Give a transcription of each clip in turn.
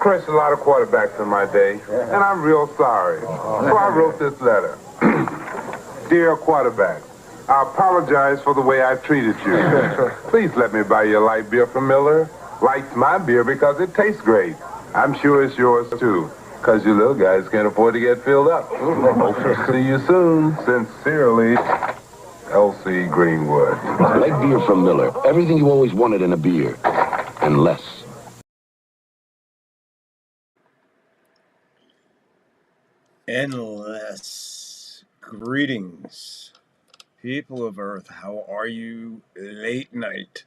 crushed a lot of quarterbacks in my day, and I'm real sorry. So I wrote this letter. Dear quarterback, I apologize for the way I treated you. Please let me buy you a light beer from Miller. Light's my beer because it tastes great. I'm sure it's yours too, because you little guys can't afford to get filled up. Hope to see you soon. Sincerely, L.C. Greenwood. Light beer from Miller. Everything you always wanted in a beer. And less. Endless greetings, people of Earth. How are you late night,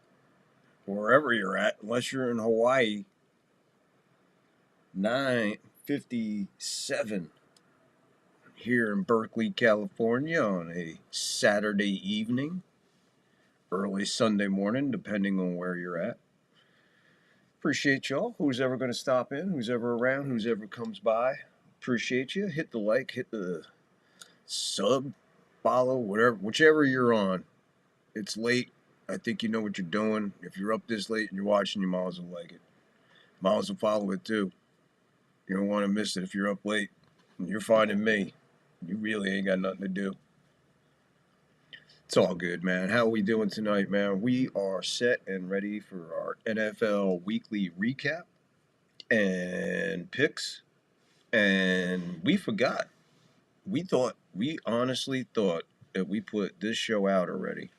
wherever you're at, unless you're in Hawaii? 9:57 here in Berkeley, California on a Saturday evening, early Sunday morning, depending on where you're at. Appreciate y'all. Who's ever going to stop in, who's ever around, who's ever comes by. Appreciate you. Hit the like, hit the sub, follow, whatever, whichever you're on. It's late. I think you know what you're doing. If you're up this late and you're watching, you might as well like it. Might as well follow it too. You don't want to miss it if you're up late and you're finding me. You really ain't got nothing to do. It's all good, man. How are we doing tonight, man? We are set and ready for our NFL weekly recap and picks. And we forgot. We honestly thought that we put this show out already.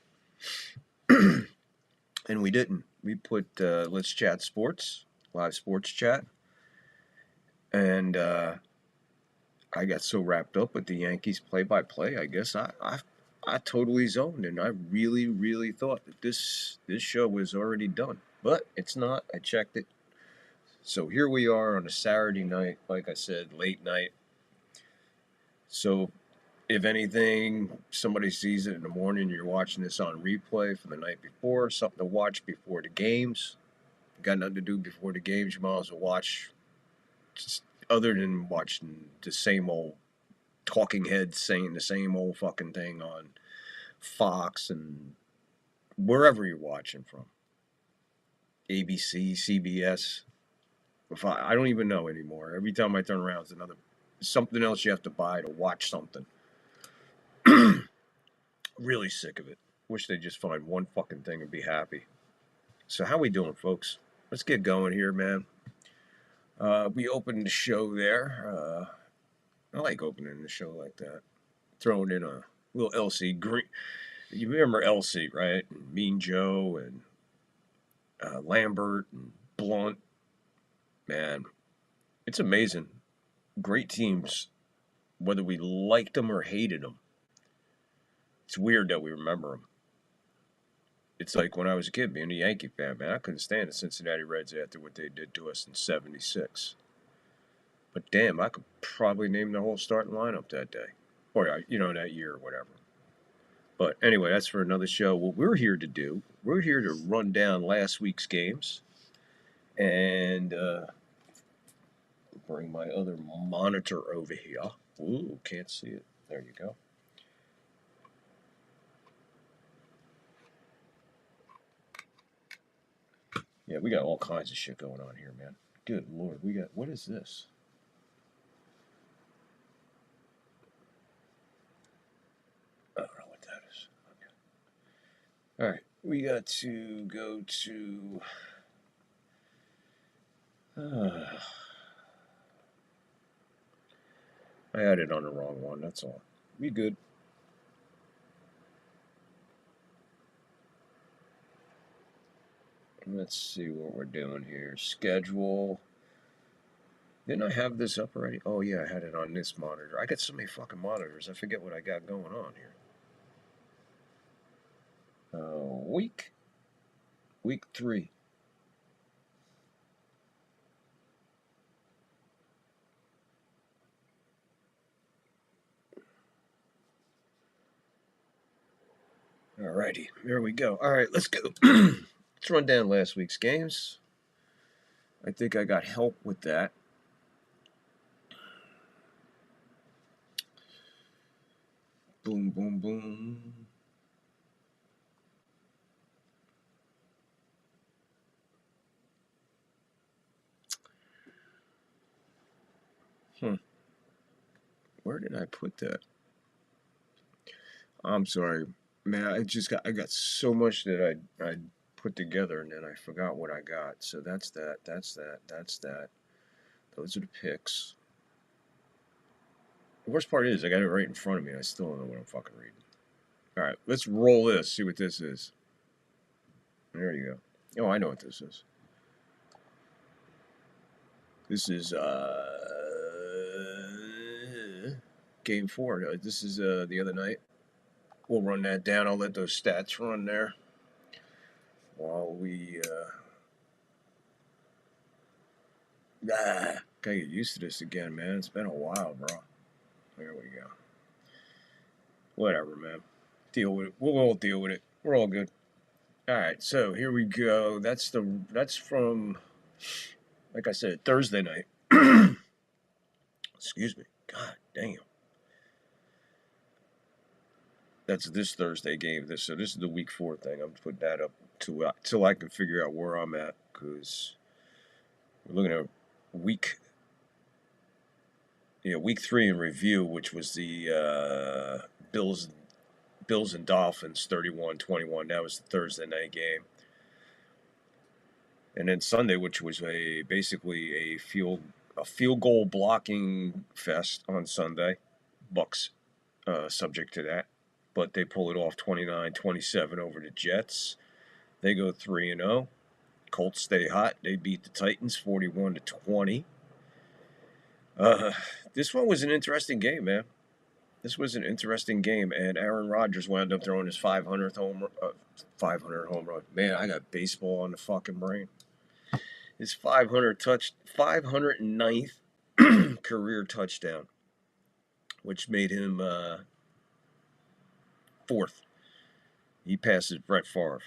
And we didn't. We put Let's Chat Sports, live sports chat. And I got so wrapped up with the Yankees play-by-play, I guess I totally zoned, and I really, really thought that this show was already done. But it's not. I checked it. So here we are on a Saturday night, like I said, late night. So if anything, somebody sees it in the morning, you're watching this on replay from the night before, something to watch before the games. Got nothing to do before the games, you might as well watch, just other than watching the same old talking heads saying the same old fucking thing on Fox and wherever you're watching from. ABC, CBS. I don't even know anymore. Every time I turn around, it's something else you have to buy to watch something. Really sick of it. Wish they'd just find one fucking thing and be happy. So how we doing, folks? Let's get going here, man. We opened the show there. I like opening the show like that. Throwing in a little LC Green. You remember LC, right? And Mean Joe and Lambert and Blunt. Man, it's amazing. Great teams, whether we liked them or hated them. It's weird that we remember them. It's like when I was a kid being a Yankee fan, man. I couldn't stand the Cincinnati Reds after what they did to us in '76. But damn, I could probably name the whole starting lineup that day. Or, that year or whatever. But anyway, that's for another show. What we're here to do, we're here to run down last week's games. And bring my other monitor over here. Ooh, can't see it. There you go. Yeah, we got all kinds of shit going on here, man. Good Lord. What is this? I don't know what that is. Okay. All right. We got to go to... I had it on the wrong one, that's all. We good. Let's see what we're doing here. Schedule. Didn't I have this up already? Oh, yeah, I had it on this monitor. I got so many fucking monitors, I forget what I got going on here. Week 3. Alrighty, there we go. All right, let's go. Let's run down last week's games. I think I got help with that. Boom, boom, boom. Where did I put that? I'm sorry, man. I got so much that I put together, and then I forgot what I got. So that's that. That's that. That's that. Those are the picks. The worst part is I got it right in front of me, and I still don't know what I'm fucking reading. All right, let's roll this. See what this is. There you go. Oh, I know what this is. This is game 4. This is the other night. We'll run that down. I'll let those stats run there while we gotta get used to this again, man. It's been a while, bro. There we go. Whatever, man. Deal with it. We'll all deal with it. We're all good. All right, so here we go. That's from, like I said, Thursday night. Excuse me. God damn. That's this Thursday game. So this is the week 4 thing. I'm putting that up till I can figure out where I'm at, because we're looking at week 3 in review, which was the Bills and Dolphins 31-21. That was the Thursday night game. And then Sunday, which was basically a field goal blocking fest on Sunday. Bucks subject to that, but they pull it off 29-27 over the Jets. They go 3-0. Colts stay hot. They beat the Titans 41-20. This one was an interesting game, man. This was an interesting game, and Aaron Rodgers wound up throwing his 500th home run. Man, I got baseball on the fucking brain. His 509th career touchdown, which made him 4th. He passes Brett Favre.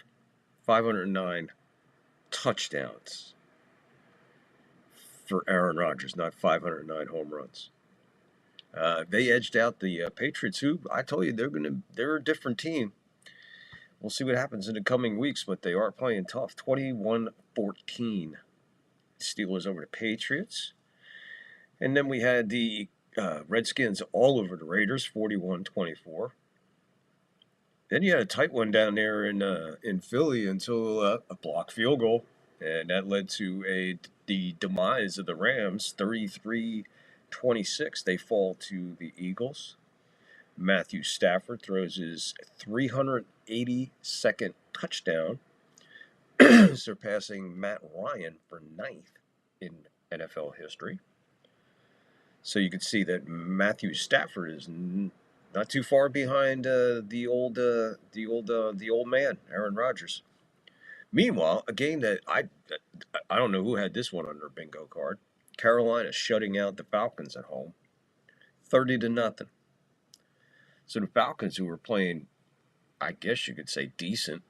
509 touchdowns for Aaron Rodgers, not 509 home runs. They edged out the Patriots, who I told you they're a different team. We'll see what happens in the coming weeks, but they are playing tough. 21-14. Steelers over the Patriots. And then we had the Redskins all over the Raiders, 41-24. Then you had a tight one down there in Philly until a blocked field goal, and that led to the demise of the Rams, 33-26. They fall to the Eagles. Matthew Stafford throws his 382nd touchdown, surpassing Matt Ryan for 9th in NFL history. So you can see that Matthew Stafford is not too far behind the old man, Aaron Rodgers. Meanwhile, a game that I don't know who had this one on their bingo card. Carolina shutting out the Falcons at home, 30-0. So the Falcons, who were playing, I guess you could say, decent,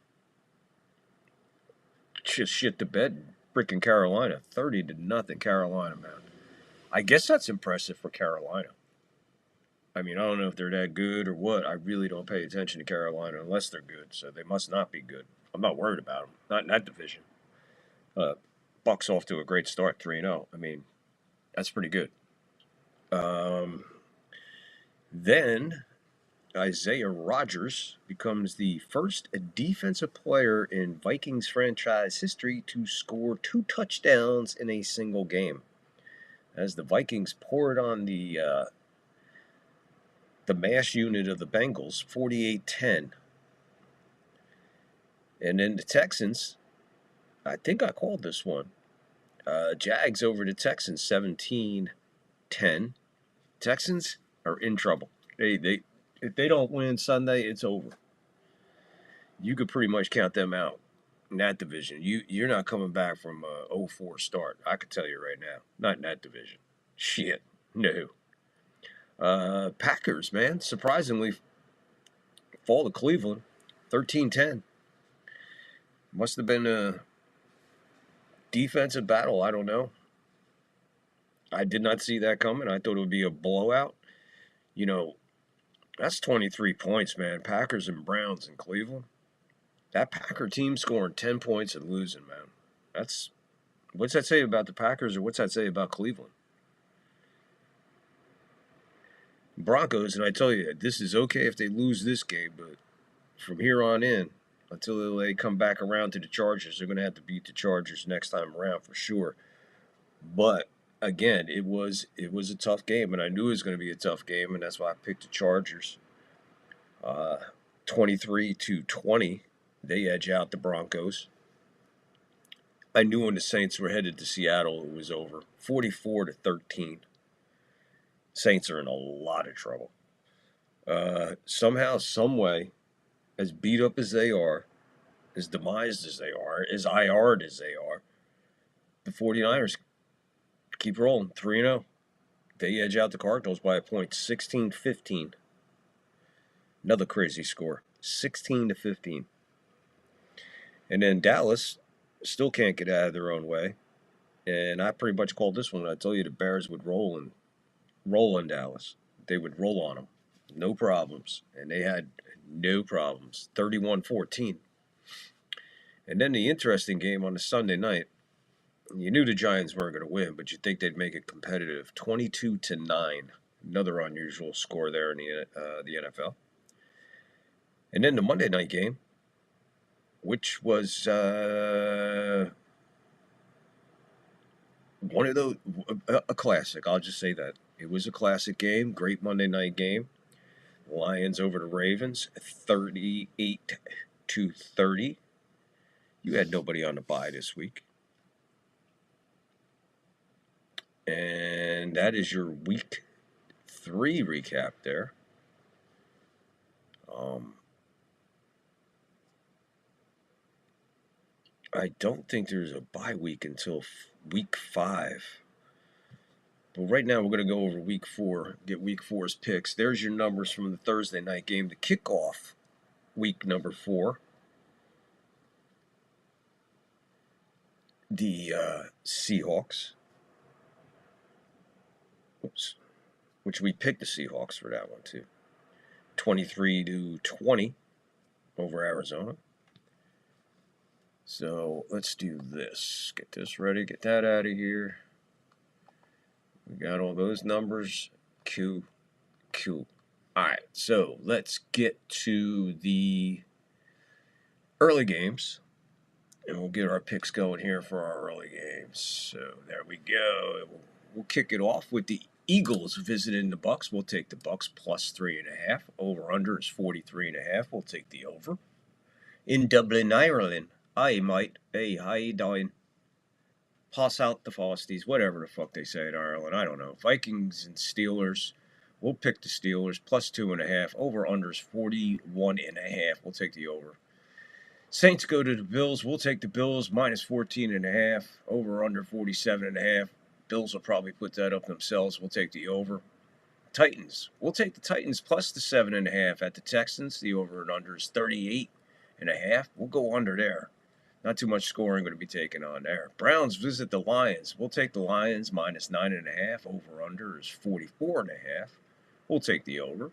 just shit the bed. Freaking Carolina, 30-0 Carolina, man. I guess that's impressive for Carolina. I mean, I don't know if they're that good or what. I really don't pay attention to Carolina unless they're good, so they must not be good. I'm not worried about them. Not in that division. Bucks off to a great start, 3-0. I mean, that's pretty good. Then Isaiah Rodgers becomes the first defensive player in Vikings franchise history to score 2 touchdowns in a single game, as the Vikings poured on the mass unit of the Bengals, 48-10. And then the Texans, I think I called this one. Jags over the Texans, 17-10. Texans are in trouble. If they don't win Sunday, it's over. You could pretty much count them out in that division. You're not coming back from a 0-4 start. I can tell you right now. Not in that division. Shit. No. Packers, man, surprisingly fall to Cleveland, 13-10. Must have been a defensive battle. I don't know. I did not see that coming. I thought it would be a blowout. You know, that's 23 points, man. Packers and Browns in Cleveland. That Packer team scoring 10 points and losing, man. What's that say about the Packers, or what's that say about Cleveland? Broncos, and I tell you, this is okay if they lose this game, but from here on in, until they come back around to the Chargers, they're going to have to beat the Chargers next time around for sure. But again, it was a tough game, and I knew it was going to be a tough game, and that's why I picked the Chargers. 23-20, they edge out the Broncos. I knew when the Saints were headed to Seattle, it was over. 44-13. Saints are in a lot of trouble. Somehow, some way, as beat up as they are, as demised as they are, as IR'd as they are, the 49ers keep rolling, 3-0. They edge out the Cardinals by a point, 16-15. Another crazy score, 16-15. And then Dallas still can't get out of their own way. And I pretty much called this one. I told you the Bears would roll in Dallas. They would roll on them. No problems. And they had no problems. 31-14. And then the interesting game on the Sunday night, you knew the Giants weren't going to win, but you'd think they'd make it competitive. 22-9. Another unusual score there in the NFL. And then the Monday night game, which was one of those, a classic. I'll just say that. It was a classic game. Great Monday night game. Lions over the Ravens, 38-30. You had nobody on the bye this week. And that is your week 3 recap there. I don't think there's a bye week until week 5. But right now we're going to go over week 4, get week 4's picks. There's your numbers from the Thursday night game to kick off week number 4. The Seahawks. Oops. Which we picked the Seahawks for that one too. 23-20 over Arizona. So let's do this. Get this ready. Get that out of here. We got all those numbers. Q. Alright, so let's get to the early games. And we'll get our picks going here for our early games. So there we go. We'll kick it off with the Eagles visiting the Bucks. We'll take the Bucks plus 3.5. Over-under is 43.5. We'll take the over. In Dublin, Ireland. Aye, mate. Hey, how you doing? Pass out the Frosties. Whatever the fuck they say in Ireland. I don't know. Vikings and Steelers. We'll pick the Steelers. Plus 2.5. Over-under is 41.5. We'll take the over. Saints go to the Bills. We'll take the Bills. Minus 14.5. Over-under 47.5. Bills will probably put that up themselves. We'll take the over. Titans. We'll take the Titans plus the 7.5 at the Texans. The over and under is 38.5. We'll go under there. Not too much scoring going to be taken on there. Browns visit the Lions. We'll take the Lions minus 9.5. Over under is 44.5. We'll take the over.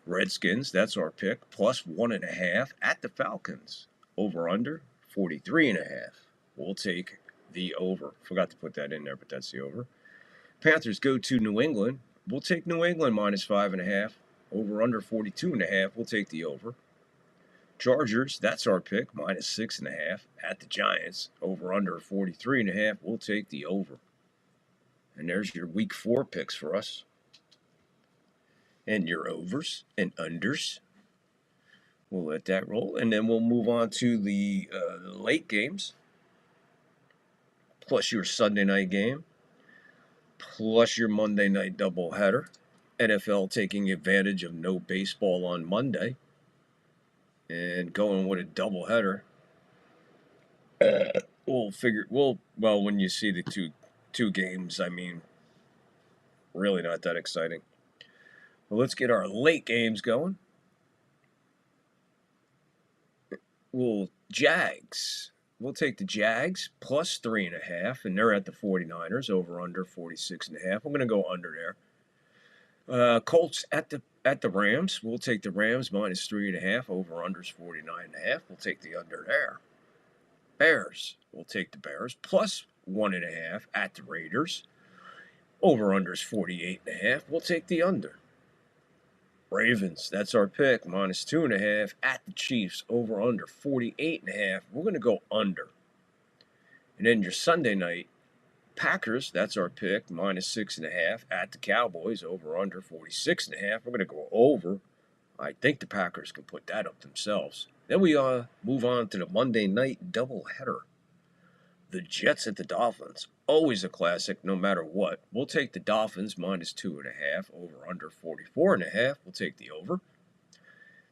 Redskins, that's our pick, plus 1.5 at the Falcons. Over under 43.5. We'll take the over. Forgot to put that in there, but that's the over. Panthers go to New England. We'll take New England minus 5.5. Over under 42.5. We'll take the over. Chargers, that's our pick, minus 6.5 at the Giants. Over under 43.5. We'll take the over. And there's your week 4 picks for us. And your overs and unders. We'll let that roll. And then we'll move on to the late games. Plus your Sunday night game. Plus your Monday night doubleheader. NFL taking advantage of no baseball on Monday. And going with a doubleheader. Well, when you see the two games, I mean, really not that exciting. Well, let's get our late games going. Jags. We'll take the Jags plus 3.5, and they're at the 49ers, over under 46.5. We're going to go under there. Colts at the Rams. We'll take the Rams minus 3.5, over under is 49.5. We'll take the under there. Bears. We'll take the Bears plus 1.5 at the Raiders. Over under is 48.5. We'll take the under. Ravens, that's our pick, -2.5 at the Chiefs, over under 48.5. We're going to go under. And then your Sunday night, Packers, that's our pick, -6.5 at the Cowboys, over under 46.5. We're going to go over. I think the Packers can put that up themselves. Then we move on to the Monday night doubleheader. The Jets at the Dolphins. Always a classic, no matter what. We'll take the Dolphins -2.5, over under 44.5. We'll take the over.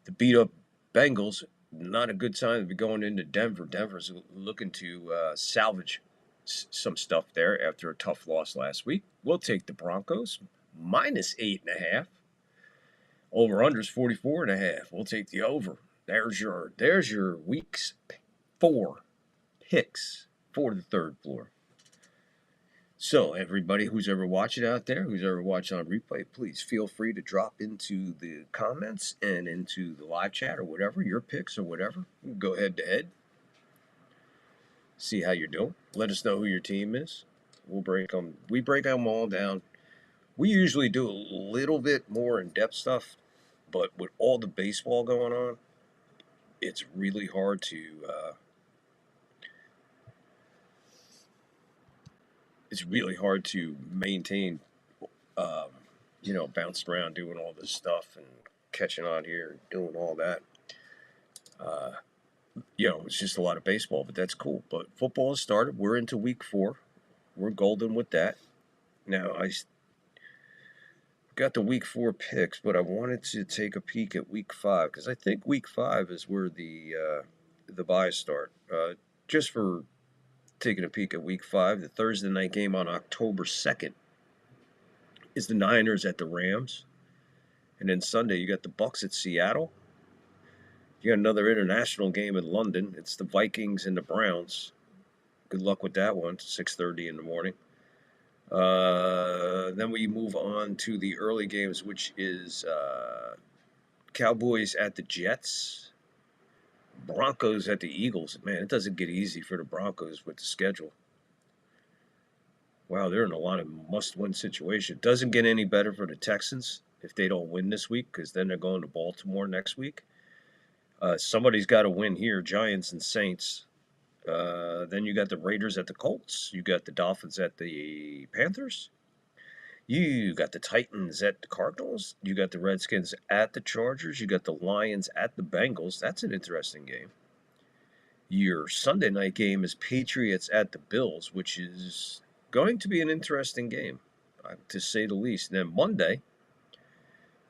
The beat up Bengals, not a good time to be going into Denver. Denver's looking to salvage some stuff there after a tough loss last week. We'll take the Broncos -8.5. Over unders 44.5. We'll take the over. There's your week's 4 picks for the third floor. So everybody who's ever watching out there, who's ever watching on replay, please feel free to drop into the comments and into the live chat or whatever, your picks or whatever. Go head to head. See how you're doing. Let us know who your team is. We break them all down. We usually do a little bit more in-depth stuff, but with all the baseball going on, it's really hard to maintain, bouncing around doing all this stuff and catching on here and doing all that. It's just a lot of baseball, but that's cool. But football has started. We're into week 4. We're golden with that. Now, I got the week 4 picks, but I wanted to take a peek at week 5 because I think week 5 is where the buys start. Just for taking a peek at week 5, the Thursday night game on October 2nd is the Niners at the Rams, and then Sunday you got the Bucks at Seattle. You got another international game in London. It's the Vikings and the Browns. Good luck with that one. 6:30 in the morning. Then we move on to the early games, which is Cowboys at the Jets, Broncos at the Eagles. Man, it doesn't get easy for the Broncos with the schedule. Wow, they're in a lot of must-win situations. Doesn't get any better for the Texans if they don't win this week, because then they're going to Baltimore next week. Somebody's got to win here, Giants and Saints. Then you got the Raiders at the Colts. You got the Dolphins at the Panthers. You got the Titans at the Cardinals. You got the Redskins at the Chargers. You got the Lions at the Bengals. That's an interesting game. Your Sunday night game is Patriots at the Bills, which is going to be an interesting game, to say the least. And then Monday,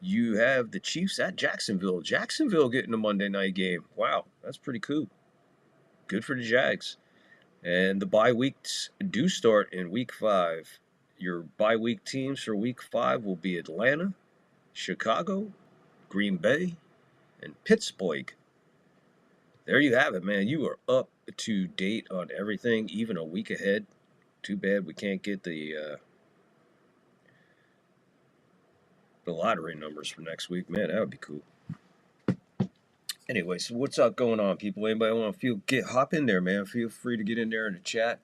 you have the Chiefs at Jacksonville. Jacksonville getting a Monday night game. Wow, that's pretty cool. Good for the Jags. And the bye weeks do start in week 5. Your bye week teams for week 5 will be Atlanta, Chicago, Green Bay, and Pittsburgh. There you have it, man. You are up to date on everything, even a week ahead. Too bad we can't get the lottery numbers for next week. Man, that would be cool. Anyway, so what's up going on, people? Anybody want to hop in there, man? Feel free to get in there in the chat.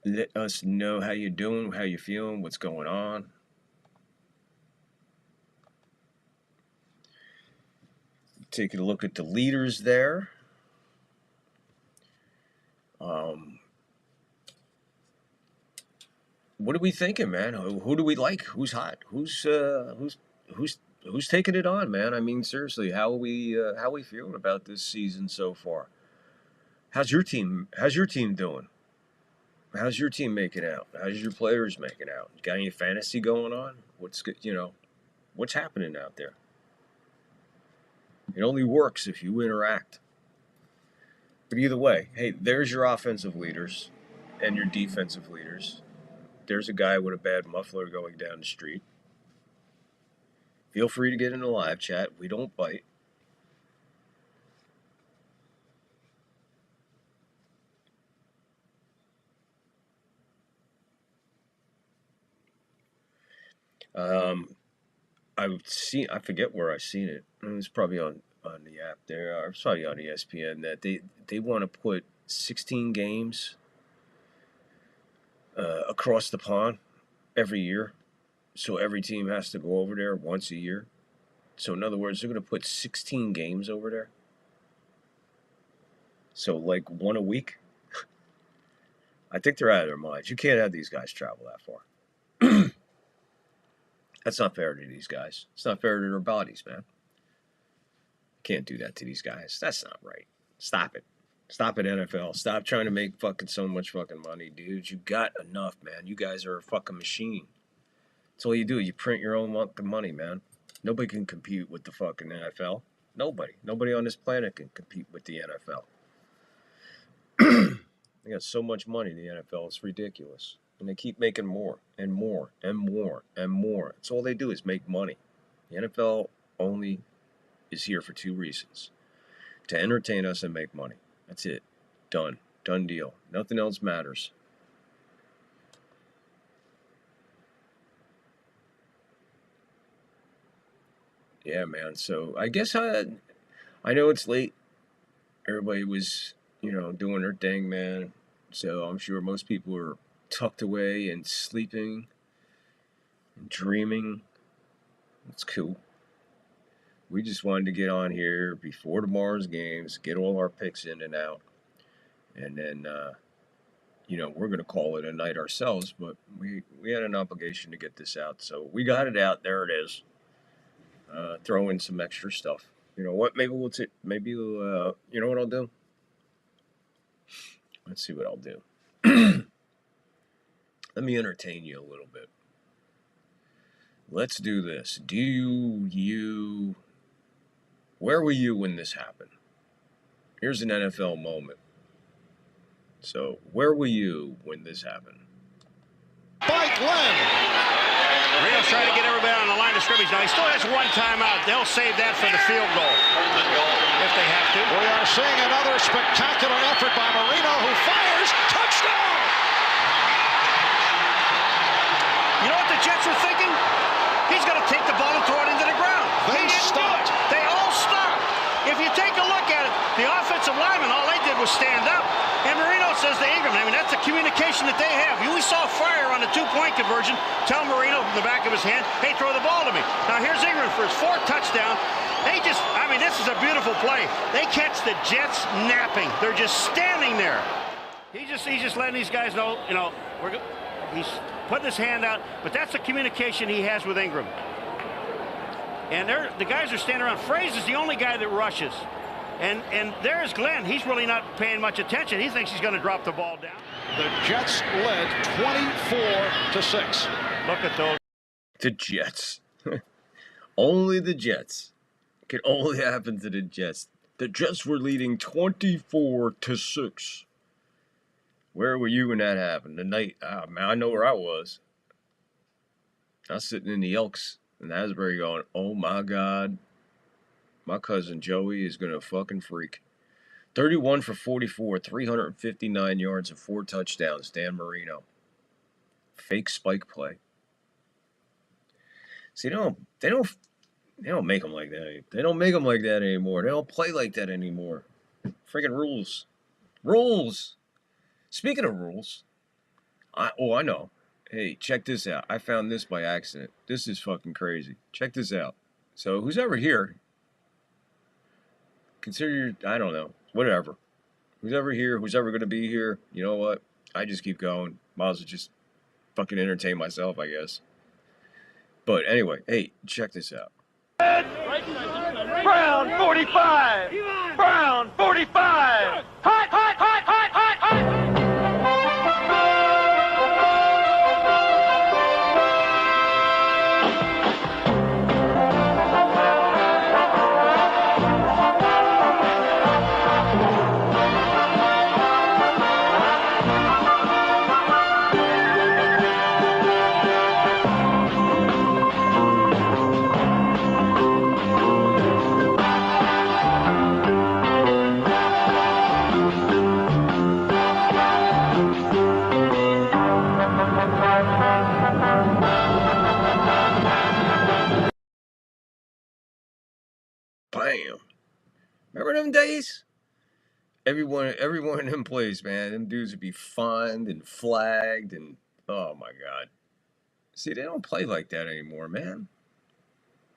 Let us know how you're doing, how you're feeling, what's going on. Taking a look at the leaders there. What are we thinking, man? Who do we like? Who's hot? Who's taking it on, man? I mean, seriously, how are we feeling about this season so far? How's your team doing? How's your team making out? How's your players making out? Got any fantasy going on? What's happening out there? It only works if you interact. But either way, hey, there's your offensive leaders and your defensive leaders. There's a guy with a bad muffler going down the street. Feel free to get in the live chat. We don't bite. I forget where I seen it. It was probably on the app there. Or probably on ESPN that they want to put 16 games across the pond every year. So every team has to go over there once a year. So in other words, they're going to put 16 games over there. So like one a week. I think they're out of their minds. You can't have these guys travel that far. That's not fair to these guys. It's not fair to their bodies, man. Can't do that to these guys. That's not right. Stop it. Stop it, NFL. Stop trying to make fucking so much fucking money, dude. You got enough, man. You guys are a fucking machine. That's all you do. You print your own fucking money, man. Nobody can compete with the fucking NFL. Nobody. Nobody on this planet can compete with the NFL. They got so much money in the NFL. It's ridiculous. And they keep making more and more and more and more. That's all they do is make money. The NFL only is here for two reasons. To entertain us and make money. That's it. Done. Done deal. Nothing else matters. Yeah, man. So I guess I know it's late. Everybody was, doing their thing, man. So I'm sure most people are tucked away and sleeping and dreaming. It's cool. We just wanted to get on here before tomorrow's games, get all our picks in and out. And then, we're going to call it a night ourselves, but we had an obligation to get this out. So we got it out. There it is. Throw in some extra stuff. You know what? Maybe you know what I'll do? Let's see what I'll do. Let me entertain you a little bit. Let's do this. Where were you when this happened? Here's an NFL moment. So, where were you when this happened? By Glenn. Marino's trying to get everybody on the line of scrimmage. Now, he still has one timeout. They'll save that for the field goal if they have to. We are seeing another spectacular effort by Marino, who fires. Touchdown! You know what the Jets were thinking? He's going to take the ball and throw it into the ground. They stopped. They all stopped. If you take a look at it, the offensive linemen, all they did was stand up. And Marino says to Ingram, that's the communication that they have. We saw Fryer on the two-point conversion tell Marino from the back of his hand, hey, throw the ball to me. Now, here's Ingram for his fourth touchdown. This is a beautiful play. They catch the Jets napping. They're just standing there. He's just letting these guys know, he's putting his hand out, but that's the communication he has with Ingram. And the guys are standing around. Fraze is the only guy that rushes. And there's Glenn. He's really not paying much attention. He thinks he's going to drop the ball down. The Jets led 24-6. Look at those. The Jets. Only the Jets. It could only happen to the Jets. The Jets were leading 24-6. Where were you when that happened? The night, man, I know where I was. I was sitting in the Elks in Asbury going, oh my God. My cousin Joey is going to fucking freak. 31 for 44, 359 yards and 4 touchdowns, Dan Marino. Fake spike play. See, they don't make them like that. They don't make them like that anymore. They don't play like that anymore. Freaking rules. Rules. Speaking of rules, I know. Hey, check this out. I found this by accident. This is fucking crazy. Check this out. So who's ever here, I don't know, whatever. Who's ever here, who's ever going to be here, you know what? I just keep going. Might as well just fucking entertain myself, I guess. But anyway, hey, check this out. Brown 45! Brown 45! Hot, hot, hot, hot, hot, hot! Bam. Remember them days? Everyone in them plays, man. Them dudes would be fined and flagged and, oh my God. See, they don't play like that anymore, man.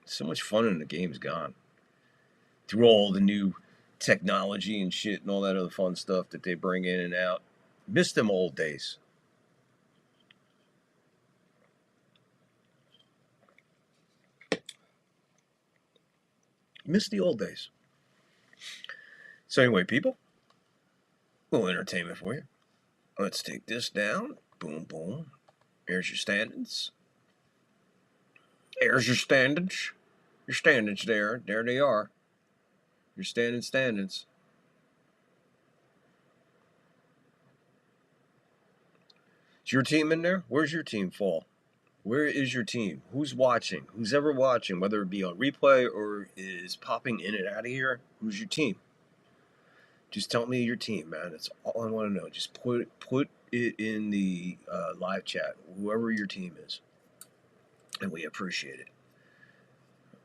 So much fun in the game's gone. Through all the new technology and shit and all that other fun stuff that they bring in and out. Miss them old days. Miss the old days. So anyway, people, a little entertainment for you. Let's take this down. Boom, boom. Here's your standings. There's your standings. Your standings there. There they are. Your standings. Is your team in there? Where's your team fall? Where is your team? Who's watching? Who's ever watching, whether it be on replay or is popping in and out of here? Who's your team? Just tell me your team, man. That's all I want to know. Just put it in the live chat, whoever your team is. And we appreciate it.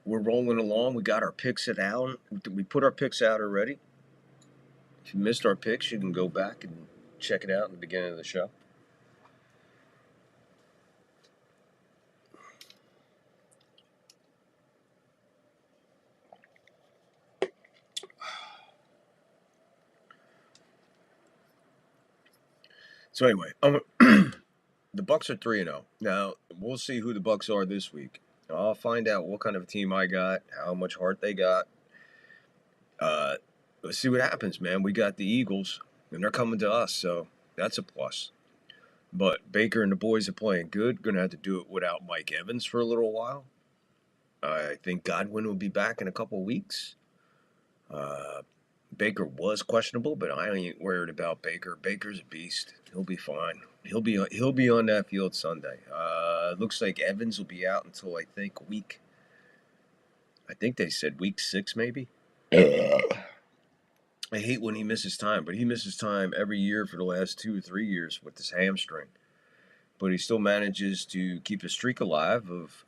We're rolling along. We got our picks out. We put our picks out already. If you missed our picks, you can go back and check it out in the beginning of the show. So anyway, the Bucks are 3-0. Now we'll see who the Bucks are this week. I'll find out what kind of team I got, how much heart they got. Let's see what happens, man. We got the Eagles, and they're coming to us, so that's a plus. But Baker and the boys are playing good. Going to have to do it without Mike Evans for a little while. I think Godwin will be back in a couple weeks. Baker was questionable, but I ain't worried about Baker. Baker's a beast. He'll be fine. He'll be on that field Sunday. Looks like Evans will be out until I think they said week 6 maybe. I hate when he misses time, but he misses time every year for the last 2 or 3 years with this hamstring. But he still manages to keep a streak alive of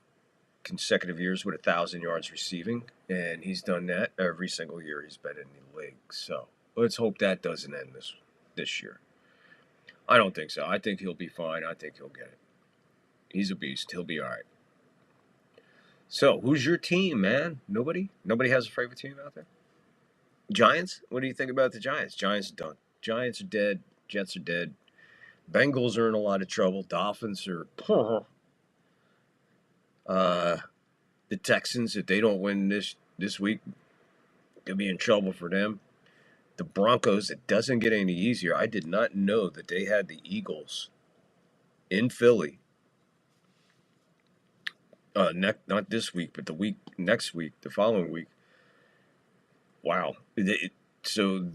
consecutive years with 1,000 yards receiving, and he's done that every single year he's been in the league. So let's hope that doesn't end this year. I don't think so. I think he'll be fine. I think he'll get it. He's a beast. He'll be all right. So who's your team, man? Nobody has a favorite team out there? Giants? What do you think about the Giants? Giants are done. Giants are dead. Jets are dead. Bengals are in a lot of trouble. Dolphins are... the Texans, if they don't win this week, could be in trouble for them. The Broncos, it doesn't get any easier. I did not know that they had the Eagles in Philly. Not this week, but next week, the following week. Wow. So,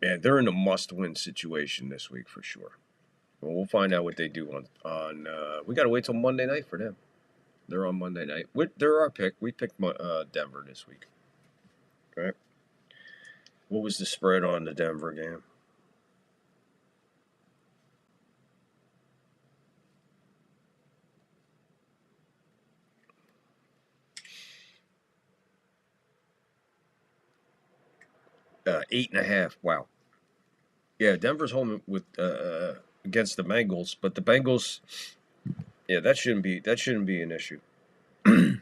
man, they're in a must-win situation this week for sure. Well, we'll find out what they do on we got to wait till Monday night for them. They're on Monday night. They're our pick. We picked Denver this week. Okay. What was the spread on the Denver game? Uh, 8.5. Wow. Yeah, Denver's home with against the Bengals, but the Bengals, yeah, that shouldn't be an issue. I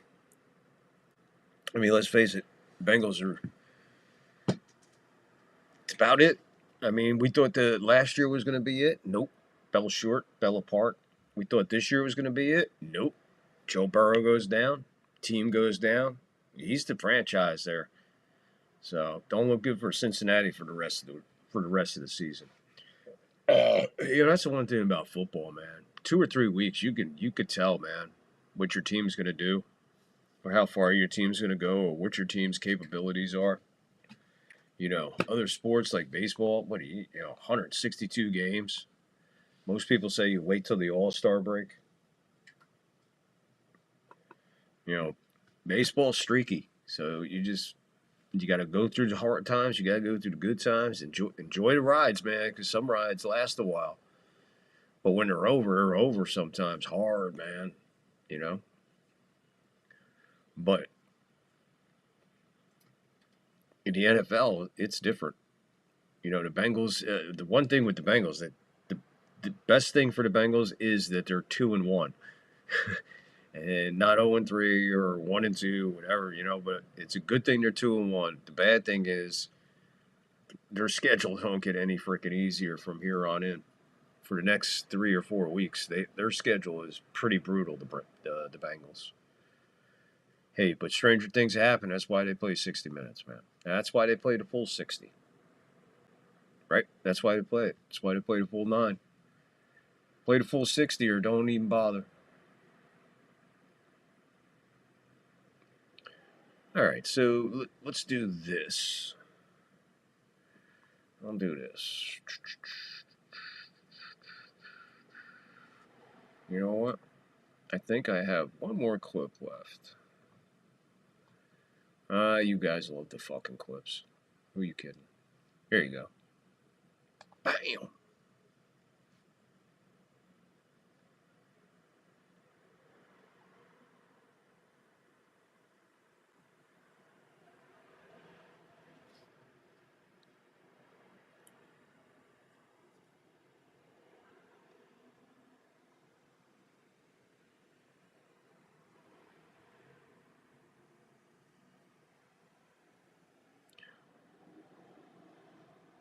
mean, let's face it, Bengals are. It's about it. I mean, we thought the last year was going to be it. Nope. Fell short. Fell apart. We thought this year was going to be it. Nope. Joe Burrow goes down. Team goes down. He's the franchise there. So don't look good for Cincinnati for the rest of the season. That's the one thing about football, man. 2 or 3 weeks, you could tell, man, what your team's going to do, or how far your team's going to go, or what your team's capabilities are. Other sports like baseball, 162 games. Most people say you wait till the All-Star break. Baseball's streaky, so you got to go through the hard times. You got to go through the good times. Enjoy the rides, man, because some rides last a while. But when they're over sometimes hard, man, But in the NFL, it's different. The Bengals, the one thing with the Bengals, that the best thing for the Bengals is that they're 2-1. And not 0-3 or 1-2, whatever, but it's a good thing they're 2-1. The bad thing is their schedule don't get any freaking easier from here on in. For the next 3 or 4 weeks, their schedule is pretty brutal, the Bengals. Hey, but stranger things happen. That's why they play 60 minutes, man. That's why they play the full 60. Right? That's why they play it. That's why they play the full 9. Play the full 60 or don't even bother. All right, so let's do this. I'll do this. You know what? I think I have one more clip left. You guys love the fucking clips. Who are you kidding? Here you go. Bam!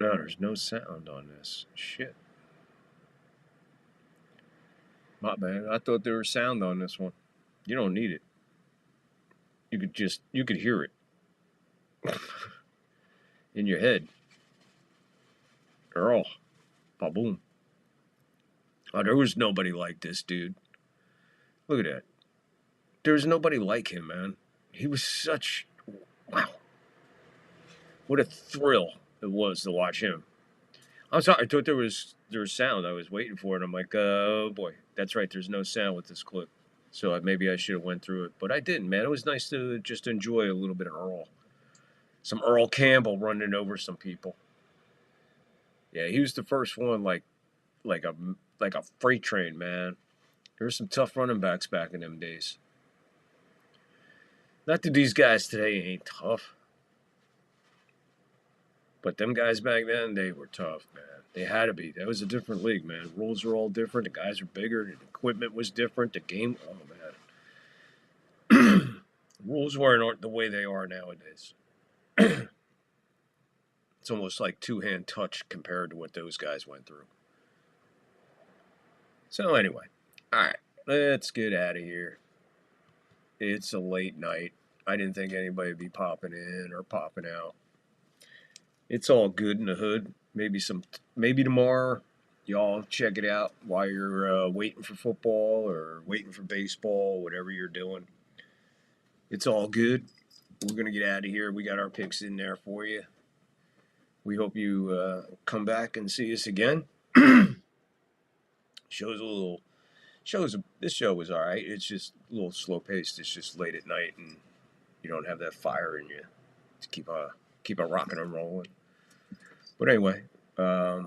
No, there's no sound on this. Shit. My bad. I thought there was sound on this one. You don't need it. You could hear it. In your head. Earl. Ba-boom. Oh, there was nobody like this dude. Look at that. There's nobody like him, man. He was such... Wow. What a thrill it was to watch him. I'm sorry, I thought there was sound. I was waiting for it. I'm like, oh boy, that's right. There's no sound with this clip, so maybe I should have went through it, but I didn't. Man, it was nice to just enjoy a little bit of Earl, some Earl Campbell running over some people. Yeah, he was the first one, like a freight train, man. There were some tough running backs back in them days. Not that these guys today ain't tough. But them guys back then, they were tough, man. They had to be. That was a different league, man. Rules were all different. The guys were bigger. The equipment was different. The game, oh, man. Rules weren't the way they are nowadays. It's almost like two-hand touch compared to what those guys went through. So anyway, all right, let's get out of here. It's a late night. I didn't think anybody would be popping in or popping out. It's all good in the hood. Maybe tomorrow, y'all check it out while you're waiting for football or waiting for baseball, whatever you're doing. It's all good. We're going to get out of here. We got our picks in there for you. We hope you come back and see us again. This show was all right. It's just a little slow paced. It's just late at night, and you don't have that fire in you to keep a rocking and rolling. But anyway, yeah,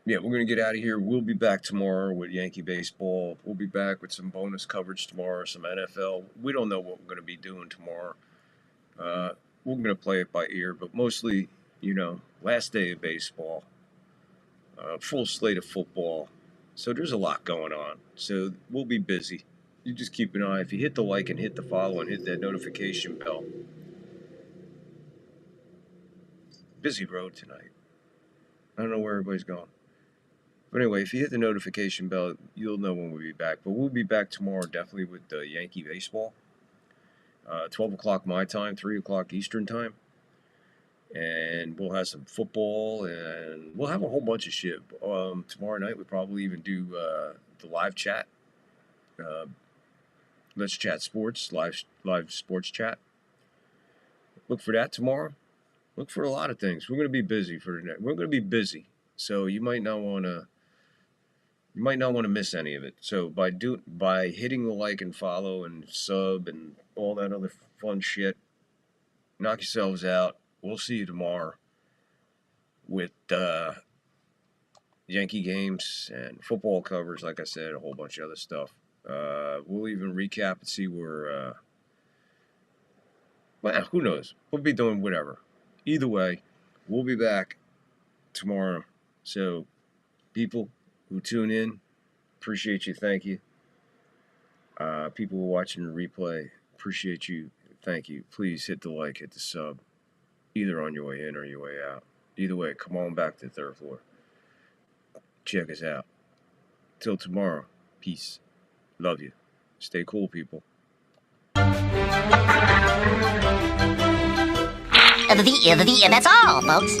we're going to get out of here. We'll be back tomorrow with Yankee baseball. We'll be back with some bonus coverage tomorrow, some NFL. We don't know what we're going to be doing tomorrow. We're going to play it by ear, but mostly, last day of baseball, full slate of football. So there's a lot going on. So we'll be busy. You just keep an eye. If you hit the like and hit the follow and hit that notification bell. Busy road tonight. I don't know where everybody's going. But anyway, if you hit the notification bell, you'll know when we'll be back. But we'll be back tomorrow definitely with the Yankee baseball. 12 o'clock my time, 3 o'clock Eastern time. And we'll have some football, and we'll have a whole bunch of shit. Tomorrow night, we'll probably even do the live chat. Let's Chat Sports, live sports chat. Look for that tomorrow. Look for a lot of things. We're going to be busy for the next. We're going to be busy, so you might not want to. You might not want to miss any of it. So by hitting the like and follow and sub and all that other fun shit, knock yourselves out. We'll see you tomorrow with Yankee games and football covers. Like I said, a whole bunch of other stuff. We'll even recap and see where. Well, who knows? We'll be doing whatever. Either way, we'll be back tomorrow. So People who tune in, appreciate you. Thank you. People who are watching the replay, appreciate you. Thank you. Please hit the like, hit the sub, either on your way in or your way out. Either way, come on back to the third floor. Check us out. Till tomorrow, peace. Love you. Stay cool, people. And that's all, folks.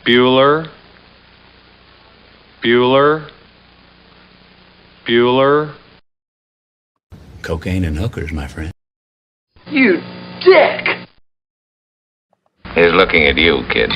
Bueller. Cocaine and hookers, my friend. You dick! He's looking at you, kid.